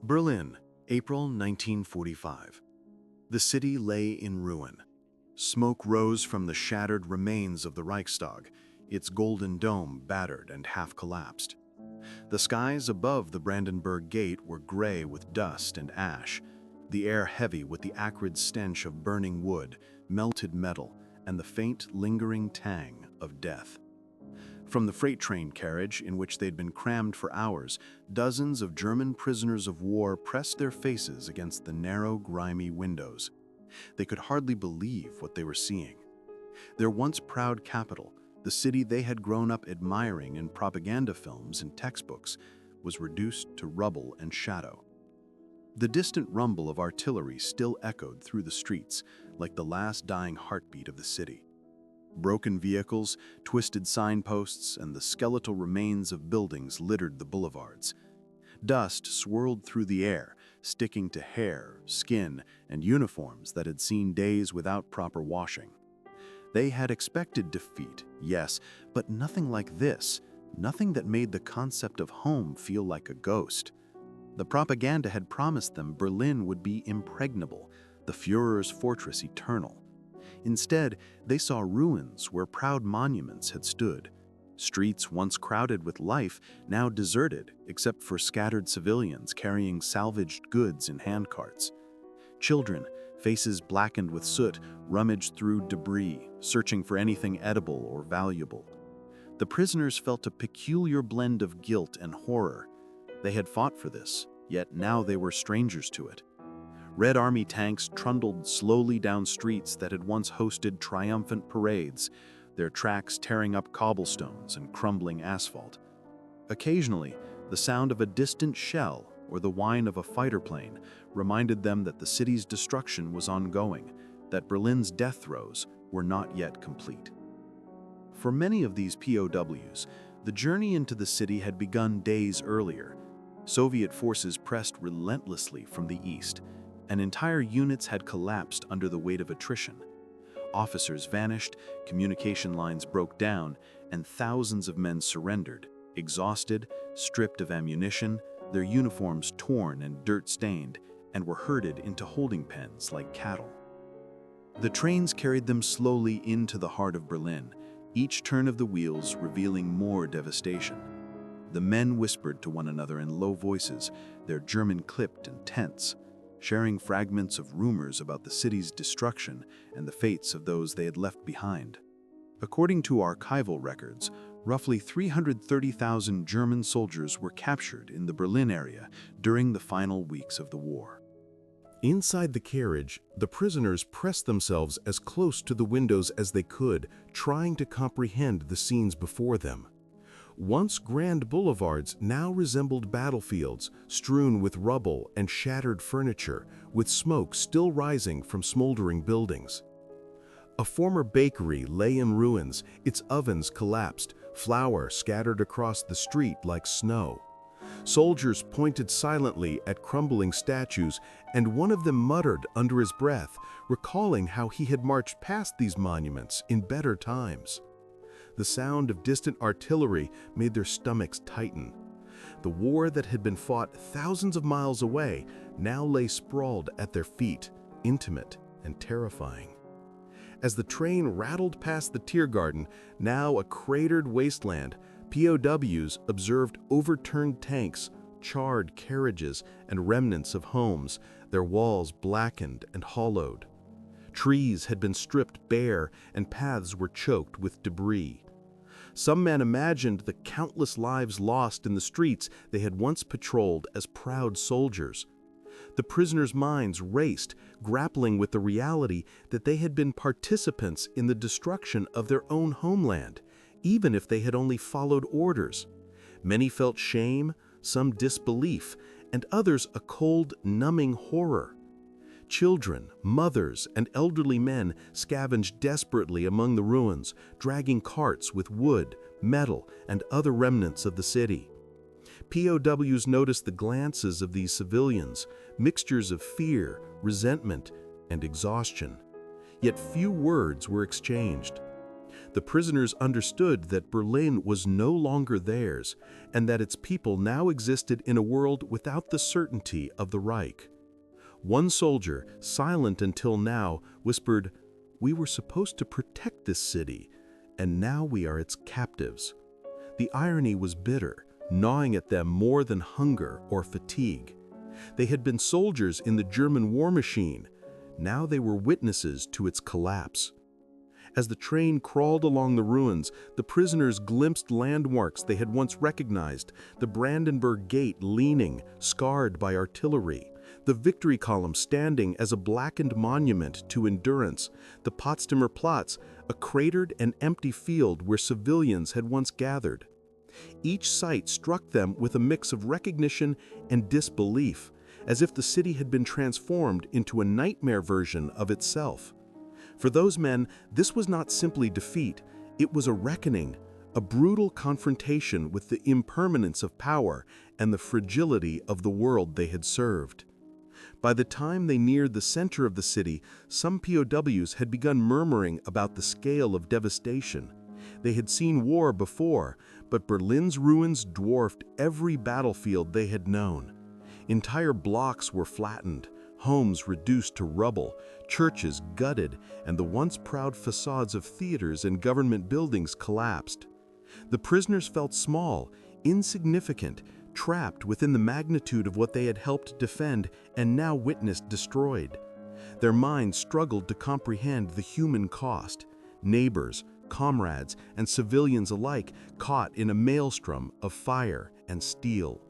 Berlin, April 1945. The city lay in ruin. Smoke rose from the shattered remains of the Reichstag, its golden dome battered and half collapsed. The skies above the Brandenburg Gate were gray with dust and ash, the air heavy with the acrid stench of burning wood, melted metal, and the faint, lingering tang of death. From the freight train carriage in which they'd been crammed for hours, dozens of German prisoners of war pressed their faces against the narrow, grimy windows. They could hardly believe what they were seeing. Their once proud capital, the city they had grown up admiring in propaganda films and textbooks, was reduced to rubble and shadow. The distant rumble of artillery still echoed through the streets like the last dying heartbeat of the city. Broken vehicles, twisted signposts, and the skeletal remains of buildings littered the boulevards. Dust swirled through the air, sticking to hair, skin, and uniforms that had seen days without proper washing. They had expected defeat, yes, but nothing like this, nothing that made the concept of home feel like a ghost. The propaganda had promised them Berlin would be impregnable, the Führer's fortress eternal. Instead, they saw ruins where proud monuments had stood. Streets once crowded with life, now deserted except for scattered civilians carrying salvaged goods in handcarts. Children, faces blackened with soot, rummaged through debris, searching for anything edible or valuable. The prisoners felt a peculiar blend of guilt and horror. They had fought for this, yet now they were strangers to it. Red Army tanks trundled slowly down streets that had once hosted triumphant parades, their tracks tearing up cobblestones and crumbling asphalt. Occasionally, the sound of a distant shell or the whine of a fighter plane reminded them that the city's destruction was ongoing, that Berlin's death throes were not yet complete. For many of these POWs, the journey into the city had begun days earlier. Soviet forces pressed relentlessly from the east, and entire units had collapsed under the weight of attrition. Officers vanished, communication lines broke down, and thousands of men surrendered, exhausted, stripped of ammunition, their uniforms torn and dirt-stained, and were herded into holding pens like cattle. The trains carried them slowly into the heart of Berlin, each turn of the wheels revealing more devastation. The men whispered to one another in low voices, their German clipped and tense, sharing fragments of rumors about the city's destruction and the fates of those they had left behind. According to archival records, roughly 330,000 German soldiers were captured in the Berlin area during the final weeks of the war. Inside the carriage, the prisoners pressed themselves as close to the windows as they could, trying to comprehend the scenes before them. Once grand boulevards now resembled battlefields, strewn with rubble and shattered furniture, with smoke still rising from smoldering buildings. A former bakery lay in ruins, its ovens collapsed, flour scattered across the street like snow. Soldiers pointed silently at crumbling statues, and one of them muttered under his breath, recalling how he had marched past these monuments in better times. The sound of distant artillery made their stomachs tighten. The war that had been fought thousands of miles away now lay sprawled at their feet, intimate and terrifying. As the train rattled past the Tiergarten, now a cratered wasteland, POWs observed overturned tanks, charred carriages, and remnants of homes, their walls blackened and hollowed. Trees had been stripped bare, and paths were choked with debris. Some men imagined the countless lives lost in the streets they had once patrolled as proud soldiers. The prisoners' minds raced, grappling with the reality that they had been participants in the destruction of their own homeland, even if they had only followed orders. Many felt shame, some disbelief, and others a cold, numbing horror. Children, mothers, and elderly men scavenged desperately among the ruins, dragging carts with wood, metal, and other remnants of the city. POWs noticed the glances of these civilians, mixtures of fear, resentment, and exhaustion. Yet few words were exchanged. The prisoners understood that Berlin was no longer theirs and that its people now existed in a world without the certainty of the Reich. One soldier, silent until now, whispered, "We were supposed to protect this city, and now we are its captives." The irony was bitter, gnawing at them more than hunger or fatigue. They had been soldiers in the German war machine. Now they were witnesses to its collapse. As the train crawled along the ruins, the prisoners glimpsed landmarks they had once recognized: the Brandenburg Gate leaning, scarred by artillery, the Victory Column standing as a blackened monument to endurance, the Potsdamer Platz, a cratered and empty field where civilians had once gathered. Each sight struck them with a mix of recognition and disbelief, as if the city had been transformed into a nightmare version of itself. For those men, this was not simply defeat, it was a reckoning, a brutal confrontation with the impermanence of power and the fragility of the world they had served. By the time they neared the center of the city, some POWs had begun murmuring about the scale of devastation. They had seen war before, but Berlin's ruins dwarfed every battlefield they had known. Entire blocks were flattened, homes reduced to rubble, churches gutted, and the once proud facades of theaters and government buildings collapsed. The prisoners felt small, insignificant, trapped within the magnitude of what they had helped defend and now witnessed destroyed. Their minds struggled to comprehend the human cost: neighbors, comrades, and civilians alike caught in a maelstrom of fire and steel.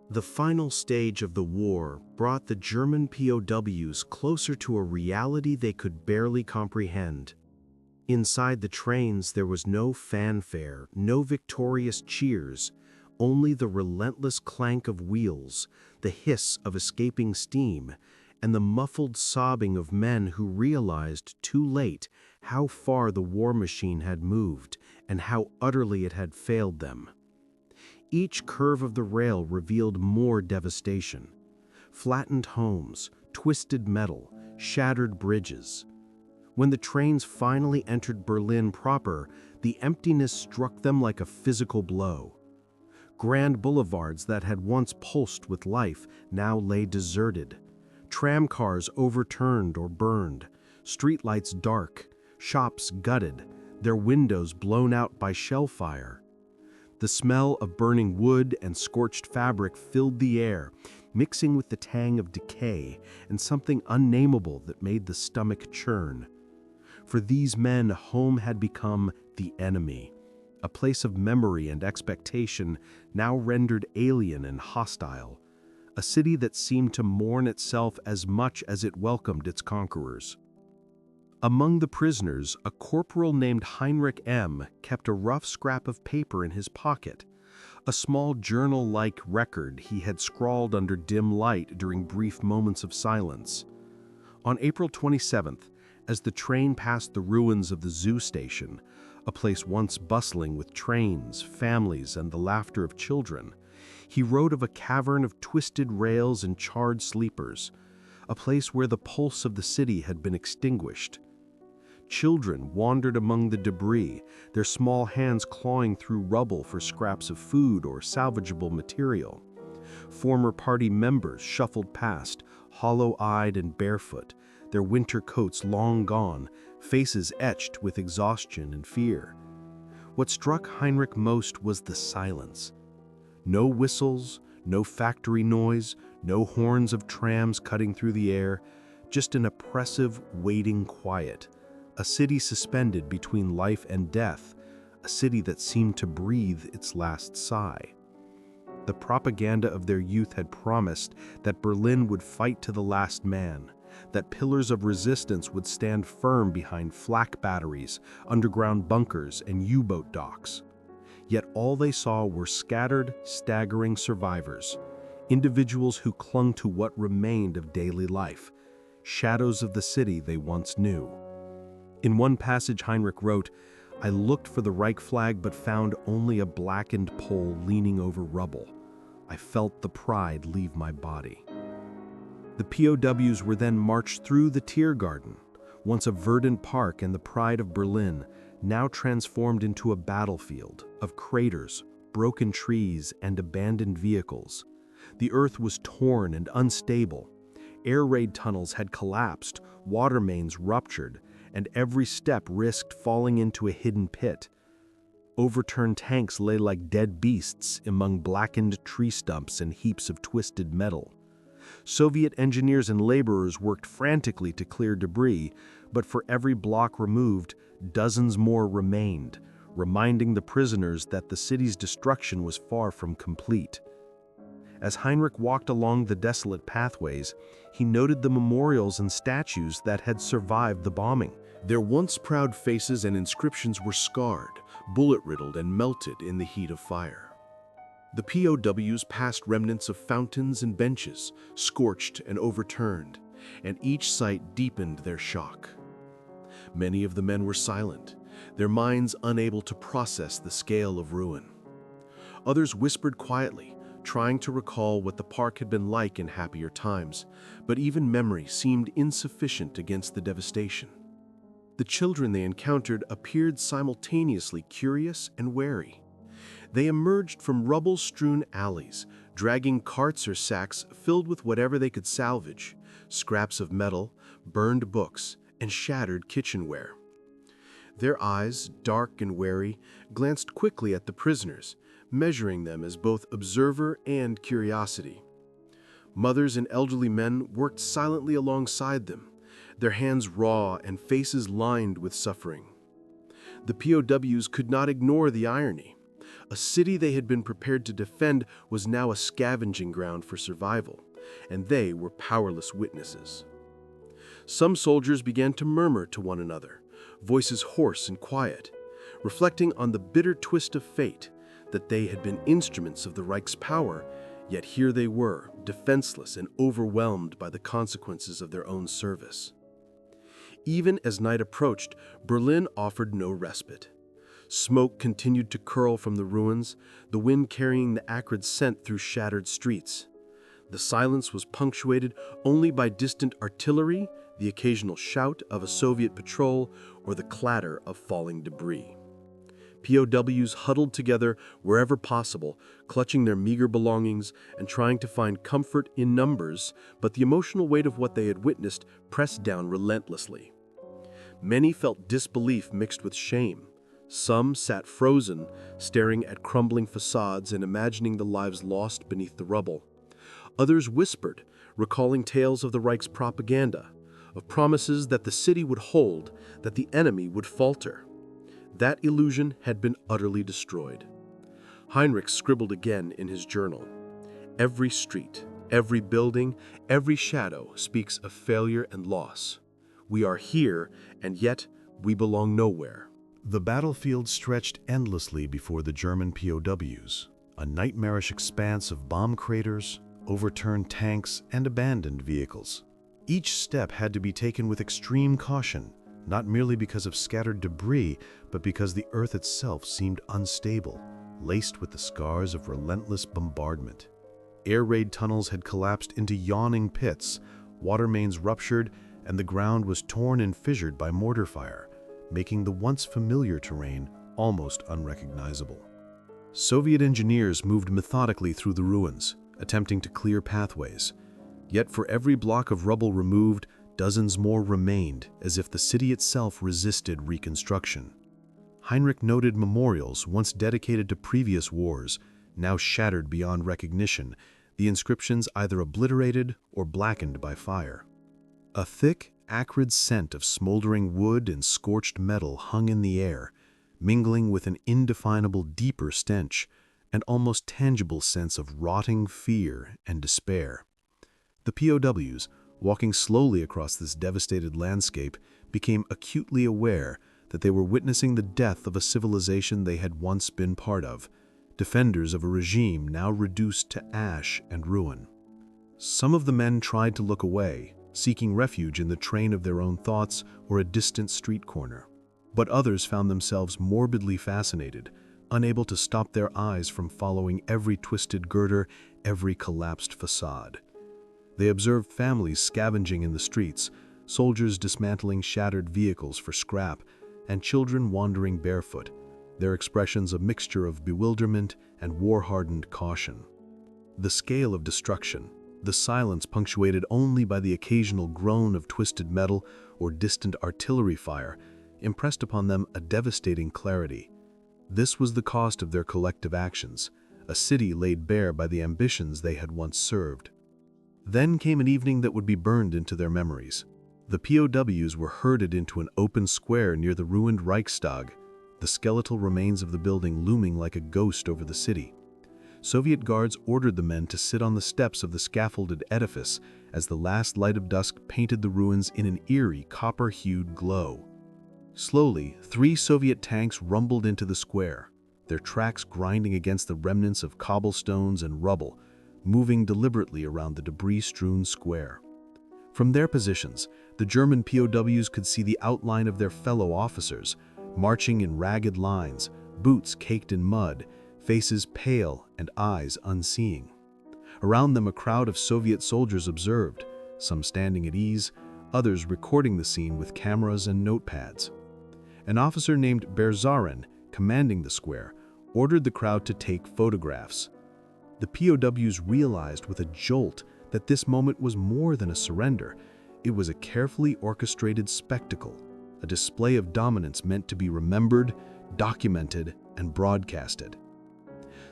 The final stage of the war brought the German POWs closer to a reality they could barely comprehend. Inside the trains, there was no fanfare, no victorious cheers, only the relentless clank of wheels, the hiss of escaping steam, and the muffled sobbing of men who realized too late how far the war machine had moved and how utterly it had failed them. Each curve of the rail revealed more devastation: flattened homes, twisted metal, shattered bridges. When the trains finally entered Berlin proper, the emptiness struck them like a physical blow. Grand boulevards that had once pulsed with life now lay deserted. Tramcars overturned or burned, streetlights dark, shops gutted, their windows blown out by shell fire. The smell of burning wood and scorched fabric filled the air, mixing with the tang of decay and something unnameable that made the stomach churn. For these men, home had become the enemy, a place of memory and expectation now rendered alien and hostile, a city that seemed to mourn itself as much as it welcomed its conquerors. Among the prisoners, a corporal named Heinrich M. kept a rough scrap of paper in his pocket, a small journal-like record he had scrawled under dim light during brief moments of silence. On April 27th, as the train passed the ruins of the zoo station, a place once bustling with trains, families, and the laughter of children, he wrote of a cavern of twisted rails and charred sleepers, a place where the pulse of the city had been extinguished. Children wandered among the debris, their small hands clawing through rubble for scraps of food or salvageable material. Former party members shuffled past, hollow-eyed and barefoot, their winter coats long gone, faces etched with exhaustion and fear. What struck Heinrich most was the silence. No whistles, no factory noise, no horns of trams cutting through the air, just an oppressive, waiting quiet. A city suspended between life and death, a city that seemed to breathe its last sigh. The propaganda of their youth had promised that Berlin would fight to the last man, that pillars of resistance would stand firm behind flak batteries, underground bunkers, and U-boat docks. Yet all they saw were scattered, staggering survivors, individuals who clung to what remained of daily life, shadows of the city they once knew. In one passage, Heinrich wrote, "I looked for the Reich flag but found only a blackened pole leaning over rubble. I felt the pride leave my body." The POWs were then marched through the Tiergarten, once a verdant park and the pride of Berlin, now transformed into a battlefield of craters, broken trees, and abandoned vehicles. The earth was torn and unstable. Air raid tunnels had collapsed, water mains ruptured, and every step risked falling into a hidden pit. Overturned tanks lay like dead beasts among blackened tree stumps and heaps of twisted metal. Soviet engineers and laborers worked frantically to clear debris, but for every block removed, dozens more remained, reminding the prisoners that the city's destruction was far from complete. As Heinrich walked along the desolate pathways, he noted the memorials and statues that had survived the bombing. Their once proud faces and inscriptions were scarred, bullet-riddled, and melted in the heat of fire. The POWs passed remnants of fountains and benches, scorched and overturned, and each sight deepened their shock. Many of the men were silent, their minds unable to process the scale of ruin. Others whispered quietly, trying to recall what the park had been like in happier times, but even memory seemed insufficient against the devastation. The children they encountered appeared simultaneously curious and wary. They emerged from rubble-strewn alleys, dragging carts or sacks filled with whatever they could salvage, scraps of metal, burned books, and shattered kitchenware. Their eyes, dark and wary, glanced quickly at the prisoners, measuring them as both observer and curiosity. Mothers and elderly men worked silently alongside them, their hands raw and faces lined with suffering. The POWs could not ignore the irony. A city they had been prepared to defend was now a scavenging ground for survival, and they were powerless witnesses. Some soldiers began to murmur to one another, voices hoarse and quiet, reflecting on the bitter twist of fate, that they had been instruments of the Reich's power, yet here they were, defenseless and overwhelmed by the consequences of their own service. Even as night approached, Berlin offered no respite. Smoke continued to curl from the ruins, the wind carrying the acrid scent through shattered streets. The silence was punctuated only by distant artillery, the occasional shout of a Soviet patrol, or the clatter of falling debris. POWs huddled together wherever possible, clutching their meager belongings and trying to find comfort in numbers, but the emotional weight of what they had witnessed pressed down relentlessly. Many felt disbelief mixed with shame. Some sat frozen, staring at crumbling facades and imagining the lives lost beneath the rubble. Others whispered, recalling tales of the Reich's propaganda, of promises that the city would hold, that the enemy would falter. That illusion had been utterly destroyed. Heinrich scribbled again in his journal. Every street, every building, every shadow speaks of failure and loss. We are here, and yet we belong nowhere. The battlefield stretched endlessly before the German POWs, a nightmarish expanse of bomb craters, overturned tanks, and abandoned vehicles. Each step had to be taken with extreme caution, not merely because of scattered debris, but because the earth itself seemed unstable, laced with the scars of relentless bombardment. Air raid tunnels had collapsed into yawning pits, water mains ruptured, and the ground was torn and fissured by mortar fire, making the once familiar terrain almost unrecognizable. Soviet engineers moved methodically through the ruins, attempting to clear pathways. Yet for every block of rubble removed, dozens more remained, as if the city itself resisted reconstruction. Heinrich noted memorials once dedicated to previous wars, now shattered beyond recognition, the inscriptions either obliterated or blackened by fire. A thick, acrid scent of smoldering wood and scorched metal hung in the air, mingling with an indefinable deeper stench, an almost tangible sense of rotting fear and despair. The POWs, walking slowly across this devastated landscape, became acutely aware that they were witnessing the death of a civilization they had once been part of, defenders of a regime now reduced to ash and ruin. Some of the men tried to look away, seeking refuge in the train of their own thoughts or a distant street corner. But others found themselves morbidly fascinated, unable to stop their eyes from following every twisted girder, every collapsed facade. They observed families scavenging in the streets, soldiers dismantling shattered vehicles for scrap, and children wandering barefoot, their expressions a mixture of bewilderment and war-hardened caution. The scale of destruction, the silence punctuated only by the occasional groan of twisted metal or distant artillery fire, impressed upon them a devastating clarity. This was the cost of their collective actions, a city laid bare by the ambitions they had once served. Then came an evening that would be burned into their memories. The POWs were herded into an open square near the ruined Reichstag, the skeletal remains of the building looming like a ghost over the city. Soviet guards ordered the men to sit on the steps of the scaffolded edifice as the last light of dusk painted the ruins in an eerie copper-hued glow. Slowly, 3 Soviet tanks rumbled into the square, their tracks grinding against the remnants of cobblestones and rubble, moving deliberately around the debris-strewn square. From their positions, the German POWs could see the outline of their fellow officers, marching in ragged lines, boots caked in mud, faces pale and eyes unseeing. Around them a crowd of Soviet soldiers observed, some standing at ease, others recording the scene with cameras and notepads. An officer named Berzarin, commanding the square, ordered the crowd to take photographs. The POWs realized with a jolt that this moment was more than a surrender. It was a carefully orchestrated spectacle, a display of dominance meant to be remembered, documented, and broadcasted.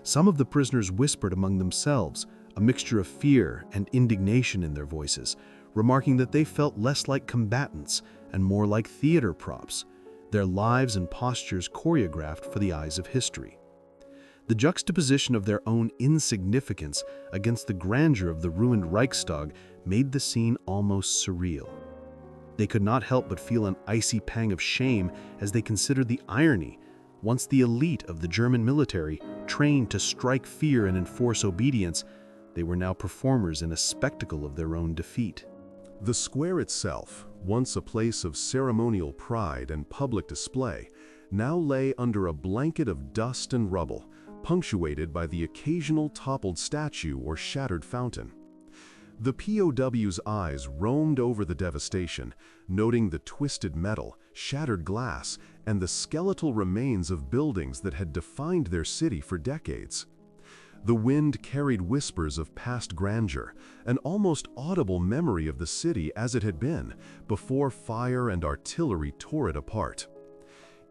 Some of the prisoners whispered among themselves, a mixture of fear and indignation in their voices, remarking that they felt less like combatants and more like theater props, their lives and postures choreographed for the eyes of history. The juxtaposition of their own insignificance against the grandeur of the ruined Reichstag made the scene almost surreal. They could not help but feel an icy pang of shame as they considered the irony. Once the elite of the German military, trained to strike fear and enforce obedience, they were now performers in a spectacle of their own defeat. The square itself, once a place of ceremonial pride and public display, now lay under a blanket of dust and rubble, punctuated by the occasional toppled statue or shattered fountain. The POW's eyes roamed over the devastation, noting the twisted metal, shattered glass, and the skeletal remains of buildings that had defined their city for decades. The wind carried whispers of past grandeur, an almost audible memory of the city as it had been, before fire and artillery tore it apart.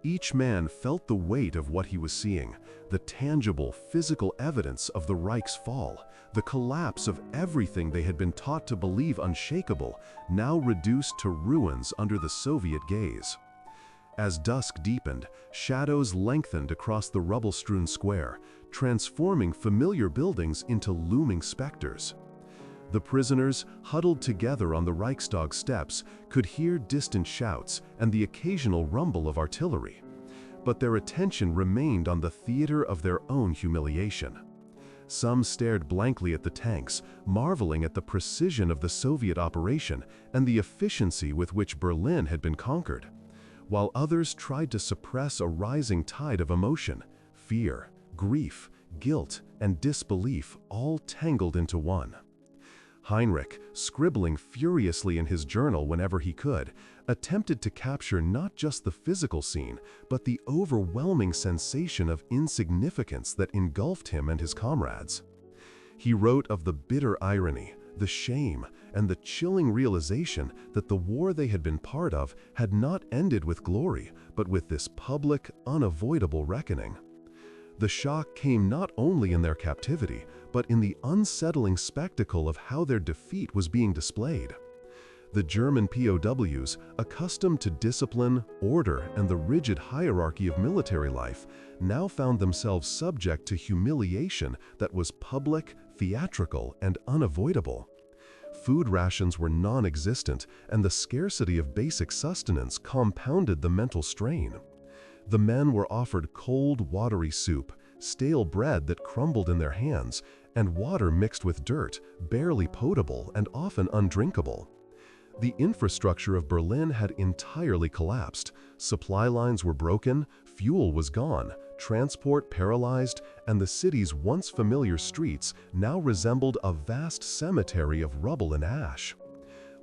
Each man felt the weight of what he was seeing, the tangible, physical evidence of the Reich's fall, the collapse of everything they had been taught to believe unshakable, now reduced to ruins under the Soviet gaze. As dusk deepened, shadows lengthened across the rubble-strewn square, transforming familiar buildings into looming specters. The prisoners, huddled together on the Reichstag steps, could hear distant shouts and the occasional rumble of artillery. But their attention remained on the theater of their own humiliation. Some stared blankly at the tanks, marveling at the precision of the Soviet operation and the efficiency with which Berlin had been conquered, while others tried to suppress a rising tide of emotion, fear, grief, guilt, and disbelief all tangled into one. Heinrich, scribbling furiously in his journal whenever he could, attempted to capture not just the physical scene, but the overwhelming sensation of insignificance that engulfed him and his comrades. He wrote of the bitter irony, the shame, and the chilling realization that the war they had been part of had not ended with glory, but with this public, unavoidable reckoning. The shock came not only in their captivity, but in the unsettling spectacle of how their defeat was being displayed. The German POWs, accustomed to discipline, order, and the rigid hierarchy of military life, now found themselves subject to humiliation that was public, theatrical, and unavoidable. Food rations were non-existent, and the scarcity of basic sustenance compounded the mental strain. The men were offered cold, watery soup, stale bread that crumbled in their hands, and water mixed with dirt, barely potable and often undrinkable. The infrastructure of Berlin had entirely collapsed. Supply lines were broken, fuel was gone, transport paralyzed, and the city's once familiar streets now resembled a vast cemetery of rubble and ash.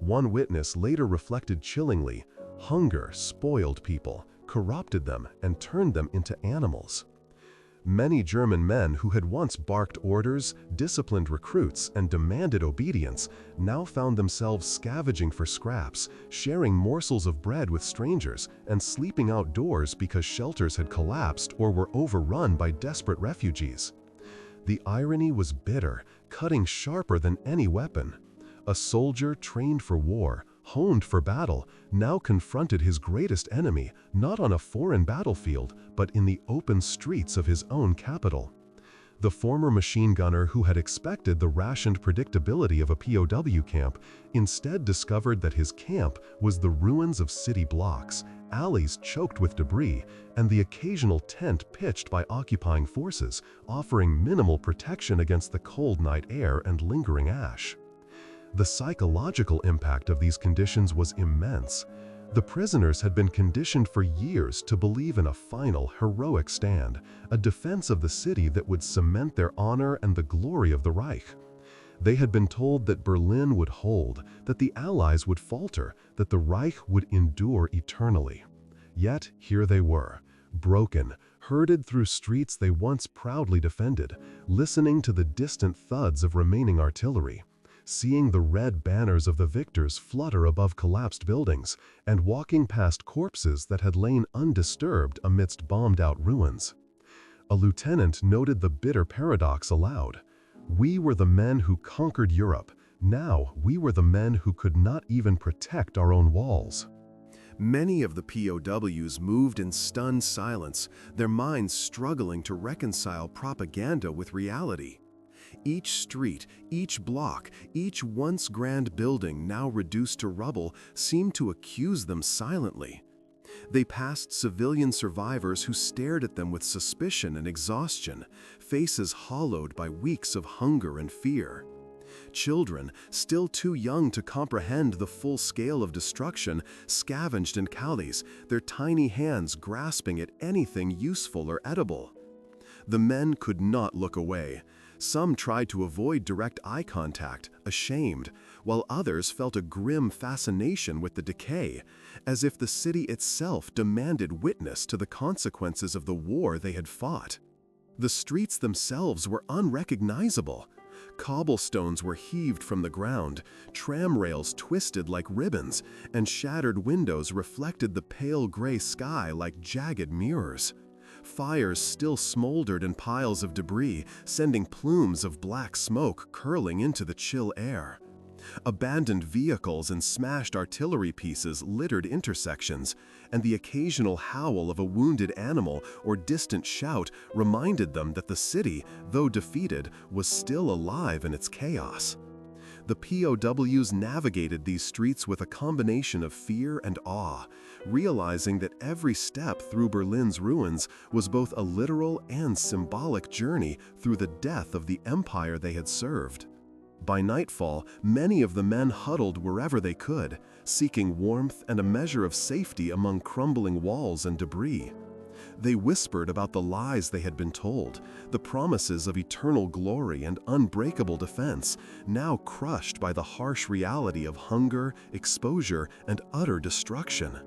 One witness later reflected chillingly, "Hunger spoiled people. corrupted them and turned them into animals. Many German men who had once barked orders, disciplined recruits, and demanded obedience now found themselves scavenging for scraps, sharing morsels of bread with strangers, and sleeping outdoors because shelters had collapsed or were overrun by desperate refugees. The irony was bitter, cutting sharper than any weapon. A soldier trained for war, honed for battle, now confronted his greatest enemy, not on a foreign battlefield, but in the open streets of his own capital. The former machine gunner who had expected the rationed predictability of a POW camp instead discovered that his camp was the ruins of city blocks, alleys choked with debris, and the occasional tent pitched by occupying forces, offering minimal protection against the cold night air and lingering ash. The psychological impact of these conditions was immense. The prisoners had been conditioned for years to believe in a final, heroic stand, a defense of the city that would cement their honor and the glory of the Reich. They had been told that Berlin would hold, that the Allies would falter, that the Reich would endure eternally. Yet here they were, broken, herded through streets they once proudly defended, listening to the distant thuds of remaining artillery, seeing the red banners of the victors flutter above collapsed buildings, and walking past corpses that had lain undisturbed amidst bombed-out ruins. A lieutenant noted the bitter paradox aloud. We were the men who conquered Europe. Now we were the men who could not even protect our own walls. Many of the POWs moved in stunned silence, their minds struggling to reconcile propaganda with reality. Each street, each block, each once grand building now reduced to rubble seemed to accuse them silently. They passed civilian survivors who stared at them with suspicion and exhaustion, faces hollowed by weeks of hunger and fear. Children, still too young to comprehend the full scale of destruction, scavenged in calles, their tiny hands grasping at anything useful or edible. The men could not look away. Some tried to avoid direct eye contact, ashamed, while others felt a grim fascination with the decay, as if the city itself demanded witness to the consequences of the war they had fought. The streets themselves were unrecognizable. Cobblestones were heaved from the ground, tram rails twisted like ribbons, and shattered windows reflected the pale gray sky like jagged mirrors. Fires still smoldered in piles of debris, sending plumes of black smoke curling into the chill air. Abandoned vehicles and smashed artillery pieces littered intersections, and the occasional howl of a wounded animal or distant shout reminded them that the city, though defeated, was still alive in its chaos. The POWs navigated these streets with a combination of fear and awe, realizing that every step through Berlin's ruins was both a literal and symbolic journey through the death of the empire they had served. By nightfall, many of the men huddled wherever they could, seeking warmth and a measure of safety among crumbling walls and debris. They whispered about the lies they had been told, the promises of eternal glory and unbreakable defense, now crushed by the harsh reality of hunger, exposure, and utter destruction.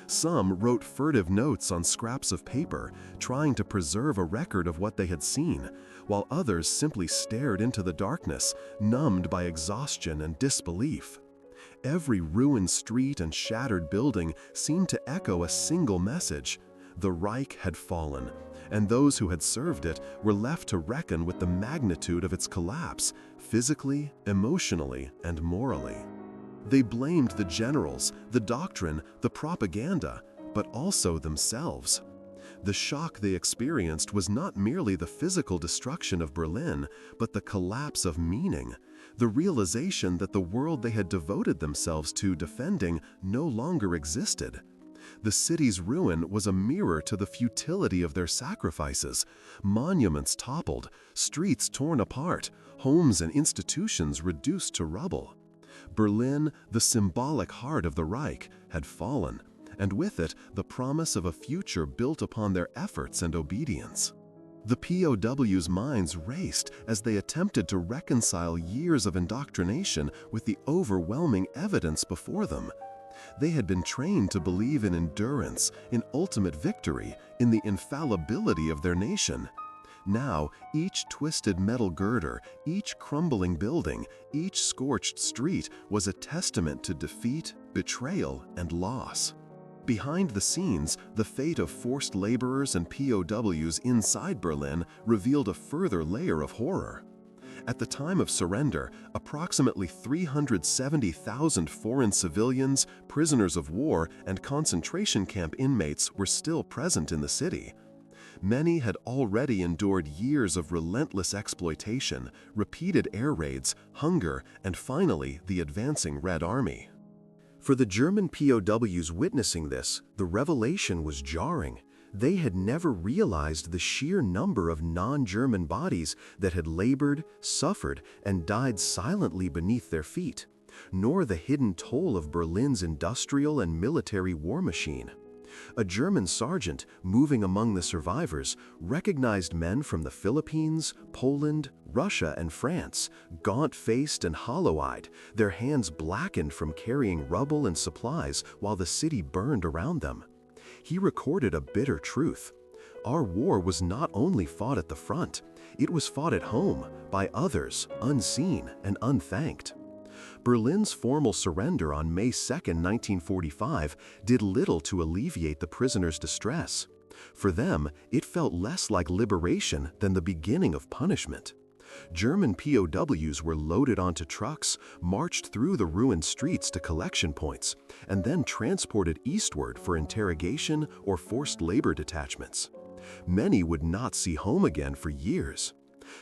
Some wrote furtive notes on scraps of paper, trying to preserve a record of what they had seen, while others simply stared into the darkness, numbed by exhaustion and disbelief. Every ruined street and shattered building seemed to echo a single message: the Reich had fallen, and those who had served it were left to reckon with the magnitude of its collapse, physically, emotionally, and morally. They blamed the generals, the doctrine, the propaganda, but also themselves. The shock they experienced was not merely the physical destruction of Berlin, but the collapse of meaning, the realization that the world they had devoted themselves to defending no longer existed. The city's ruin was a mirror to the futility of their sacrifices. Monuments toppled, streets torn apart, homes and institutions reduced to rubble. Berlin, the symbolic heart of the Reich, had fallen, and with it the promise of a future built upon their efforts and obedience. The POWs' minds raced as they attempted to reconcile years of indoctrination with the overwhelming evidence before them. They had been trained to believe in endurance, in ultimate victory, in the infallibility of their nation. Now, each twisted metal girder, each crumbling building, each scorched street was a testament to defeat, betrayal, and loss. Behind the scenes, the fate of forced laborers and POWs inside Berlin revealed a further layer of horror. At the time of surrender, approximately 370,000 foreign civilians, prisoners of war, and concentration camp inmates were still present in the city. Many had already endured years of relentless exploitation, repeated air raids, hunger, and finally the advancing Red Army. For the German POWs witnessing this, the revelation was jarring. They had never realized the sheer number of non-German bodies that had labored, suffered, and died silently beneath their feet, nor the hidden toll of Berlin's industrial and military war machine. A German sergeant, moving among the survivors, recognized men from the Philippines, Poland, Russia, and France, gaunt-faced and hollow-eyed, their hands blackened from carrying rubble and supplies while the city burned around them. He recorded a bitter truth. Our war was not only fought at the front, it was fought at home, by others, unseen and unthanked. Berlin's formal surrender on May 2, 1945, did little to alleviate the prisoners' distress. For them, it felt less like liberation than the beginning of punishment. German POWs were loaded onto trucks, marched through the ruined streets to collection points, and then transported eastward for interrogation or forced labor detachments. Many would not see home again for years.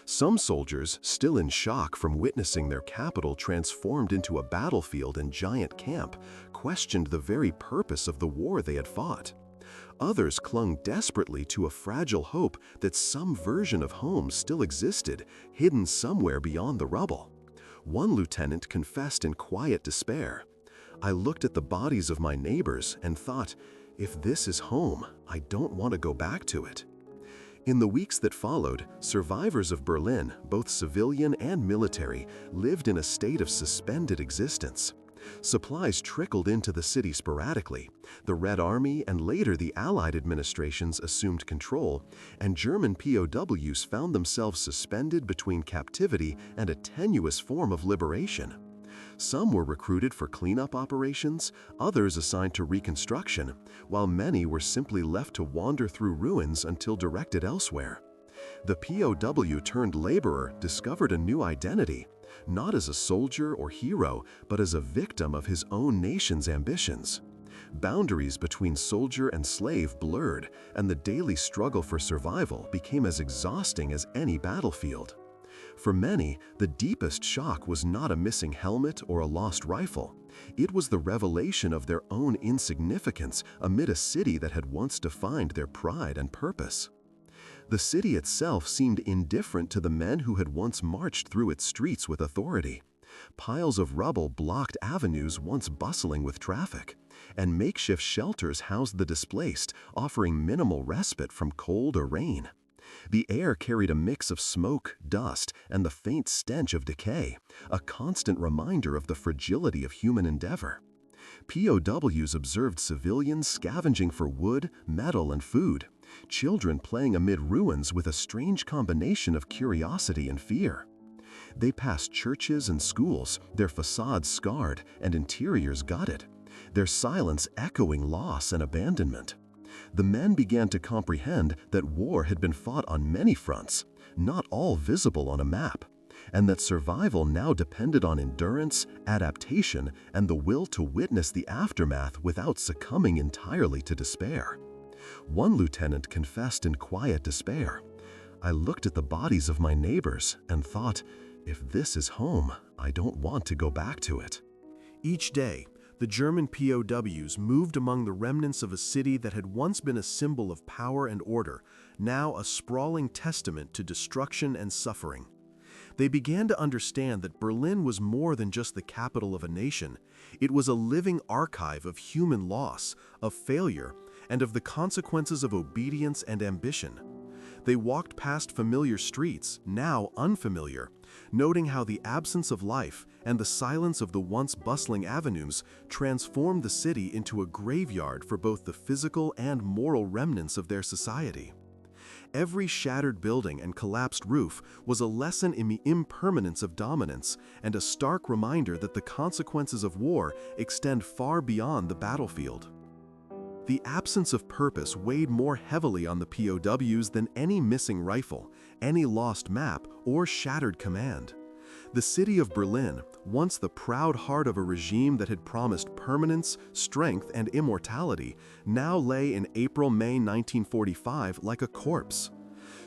Some soldiers, still in shock from witnessing their capital transformed into a battlefield and giant camp, questioned the very purpose of the war they had fought. Others clung desperately to a fragile hope that some version of home still existed, hidden somewhere beyond the rubble. One lieutenant confessed in quiet despair, "I looked at the bodies of my neighbors and thought, if this is home, I don't want to go back to it." In the weeks that followed, survivors of Berlin, both civilian and military, lived in a state of suspended existence. Supplies trickled into the city sporadically. The Red Army and later the Allied administrations assumed control, and German POWs found themselves suspended between captivity and a tenuous form of liberation. Some were recruited for cleanup operations, others assigned to reconstruction, while many were simply left to wander through ruins until directed elsewhere. The POW turned laborer discovered a new identity, not as a soldier or hero, but as a victim of his own nation's ambitions. Boundaries between soldier and slave blurred, and the daily struggle for survival became as exhausting as any battlefield. For many, the deepest shock was not a missing helmet or a lost rifle. It was the revelation of their own insignificance amid a city that had once defined their pride and purpose. The city itself seemed indifferent to the men who had once marched through its streets with authority. Piles of rubble blocked avenues once bustling with traffic, and makeshift shelters housed the displaced, offering minimal respite from cold or rain. The air carried a mix of smoke, dust, and the faint stench of decay, a constant reminder of the fragility of human endeavor. POWs observed civilians scavenging for wood, metal, and food, children playing amid ruins with a strange combination of curiosity and fear. They passed churches and schools, their facades scarred and interiors gutted, their silence echoing loss and abandonment. The men began to comprehend that war had been fought on many fronts, not all visible on a map, and that survival now depended on endurance, adaptation, and the will to witness the aftermath without succumbing entirely to despair. One lieutenant confessed in quiet despair, "I looked at the bodies of my neighbors and thought, if this is home, I don't want to go back to it." Each day, the German POWs moved among the remnants of a city that had once been a symbol of power and order, now a sprawling testament to destruction and suffering. They began to understand that Berlin was more than just the capital of a nation. It was a living archive of human loss, of failure, and of the consequences of obedience and ambition. They walked past familiar streets, now unfamiliar, noting how the absence of life and the silence of the once bustling avenues transformed the city into a graveyard for both the physical and moral remnants of their society. Every shattered building and collapsed roof was a lesson in the impermanence of dominance and a stark reminder that the consequences of war extend far beyond the battlefield. The absence of purpose weighed more heavily on the POWs than any missing rifle, any lost map, or shattered command. The city of Berlin, once the proud heart of a regime that had promised permanence, strength, and immortality, now lay in April-May 1945 like a corpse.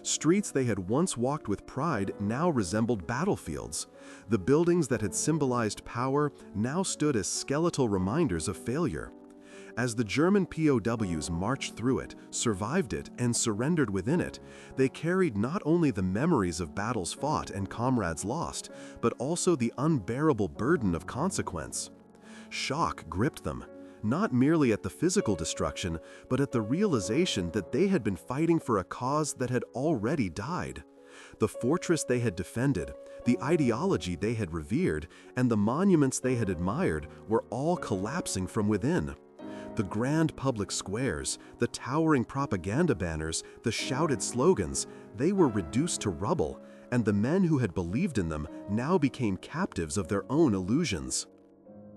Streets they had once walked with pride now resembled battlefields. The buildings that had symbolized power now stood as skeletal reminders of failure. As the German POWs marched through it, survived it, and surrendered within it, they carried not only the memories of battles fought and comrades lost, but also the unbearable burden of consequence. Shock gripped them, not merely at the physical destruction, but at the realization that they had been fighting for a cause that had already died. The fortress they had defended, the ideology they had revered, and the monuments they had admired were all collapsing from within. The grand public squares, the towering propaganda banners, the shouted slogans, they were reduced to rubble, and the men who had believed in them now became captives of their own illusions.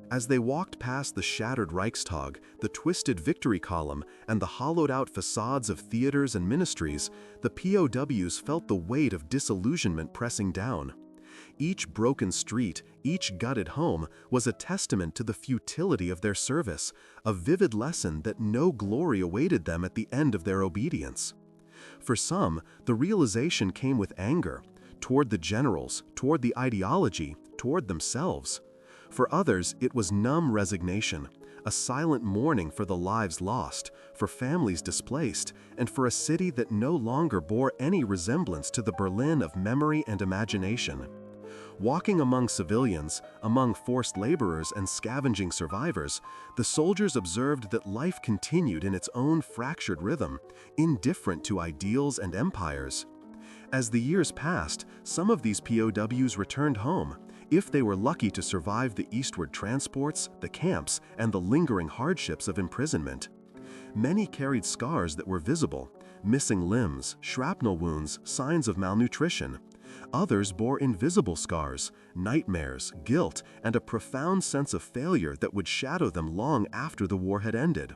As they walked past the shattered Reichstag, the twisted Victory Column, and the hollowed-out facades of theaters and ministries, the POWs felt the weight of disillusionment pressing down. Each broken street, each gutted home, was a testament to the futility of their service, a vivid lesson that no glory awaited them at the end of their obedience. For some, the realization came with anger, toward the generals, toward the ideology, toward themselves. For others, it was numb resignation, a silent mourning for the lives lost, for families displaced, and for a city that no longer bore any resemblance to the Berlin of memory and imagination. Walking among civilians, among forced laborers and scavenging survivors, the soldiers observed that life continued in its own fractured rhythm, indifferent to ideals and empires. As the years passed, some of these POWs returned home, if they were lucky to survive the eastward transports, the camps, and the lingering hardships of imprisonment. Many carried scars that were visible, missing limbs, shrapnel wounds, signs of malnutrition. Others bore invisible scars, nightmares, guilt, and a profound sense of failure that would shadow them long after the war had ended.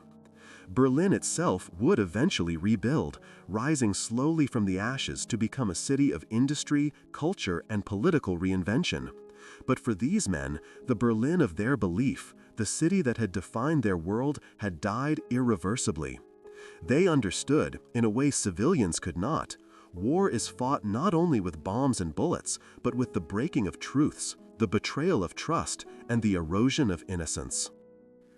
Berlin itself would eventually rebuild, rising slowly from the ashes to become a city of industry, culture, and political reinvention. But for these men, the Berlin of their belief, the city that had defined their world, had died irreversibly. They understood, in a way civilians could not, war is fought not only with bombs and bullets, but with the breaking of truths, the betrayal of trust, and the erosion of innocence.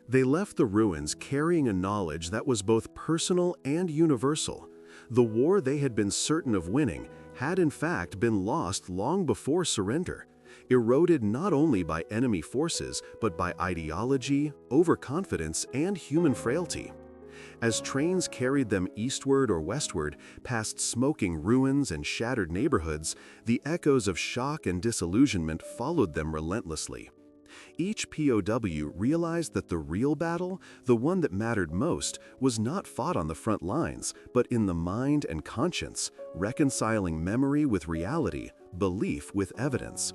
They left the ruins carrying a knowledge that was both personal and universal. The war they had been certain of winning had in fact been lost long before surrender, eroded not only by enemy forces, but by ideology, overconfidence, and human frailty. As trains carried them eastward or westward, past smoking ruins and shattered neighborhoods, the echoes of shock and disillusionment followed them relentlessly. Each POW realized that the real battle, the one that mattered most, was not fought on the front lines, but in the mind and conscience, reconciling memory with reality, belief with evidence.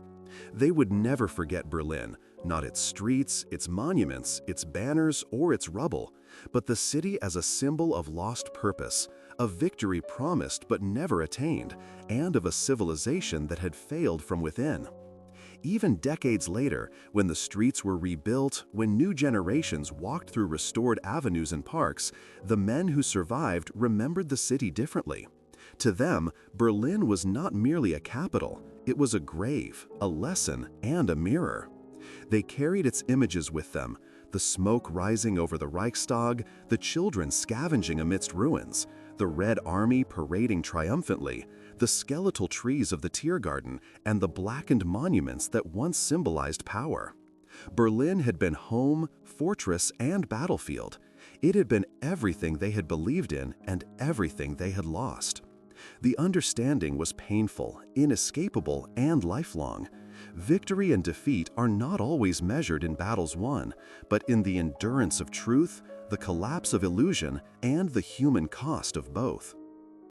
They would never forget Berlin, not its streets, its monuments, its banners, or its rubble, but the city as a symbol of lost purpose, of victory promised but never attained, and of a civilization that had failed from within. Even decades later, when the streets were rebuilt, when new generations walked through restored avenues and parks, the men who survived remembered the city differently. To them, Berlin was not merely a capital, it was a grave, a lesson, and a mirror. They carried its images with them, the smoke rising over the Reichstag, the children scavenging amidst ruins, the Red Army parading triumphantly, the skeletal trees of the Tiergarten, and the blackened monuments that once symbolized power. Berlin had been home, fortress, and battlefield. It had been everything they had believed in and everything they had lost. The understanding was painful, inescapable, and lifelong. Victory and defeat are not always measured in battles won, but in the endurance of truth, the collapse of illusion, and the human cost of both.